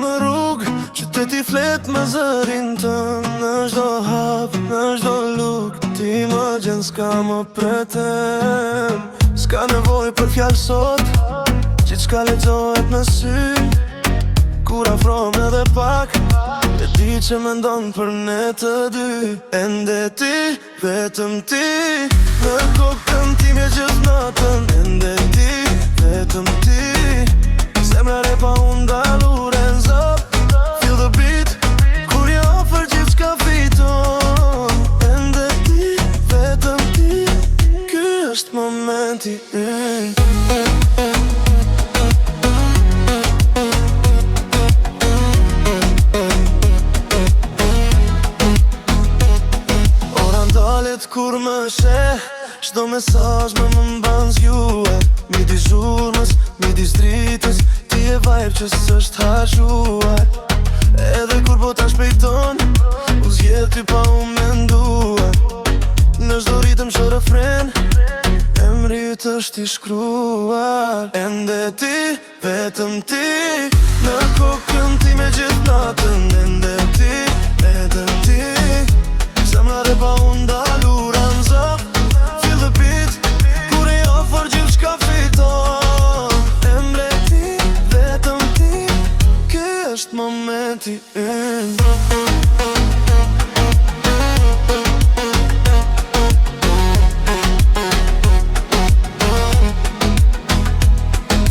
në rrugë, qyteti flet me zërin tënë. Në çdo hap, në çdo luk, ti më gjen s'ka më pretem. S'ka nevoj për fjallë sot, gjithçka lexohet në sy. Kur afrom edhe pak, e di që mendon për ne të dy. Ende ti, vetëm ti, në kokën time gjithë natën. Ende ti, vetëm ti, zemra re pa undalur ends up. Feel the beat, kur je ofër gjithçka fiton. Ende ti, vetëm ti, ky është momenti. Kur më sheh, çdo mesazh më mban zgjuar. Midis zhurmës, midis dritës, ti e vibe që s'është hashuar. Edhe kur bota shpejton, u zgjedh ty pa u menduar. Në çdo ritëm që refren, emri yt është i shkruar. Ende ti, vetëm ti, në kokën time gjithë natën. Ende ti, vetëm ti, zemra re pa undalur ends up. Feel the beat, kur e ofër gjithçka fiton. Emre ti, vetëm ti, ky është momenti.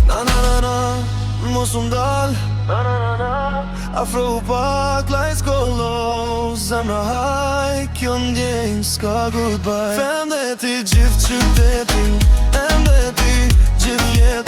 Na na na na, mos u ndal. Na na na na, afro pak, lights go low. Zemra haj, kjo ndjenjë s'ka goodbye. Fem dhe ti gjithë qytetin, em dhe ti gjithë jetë.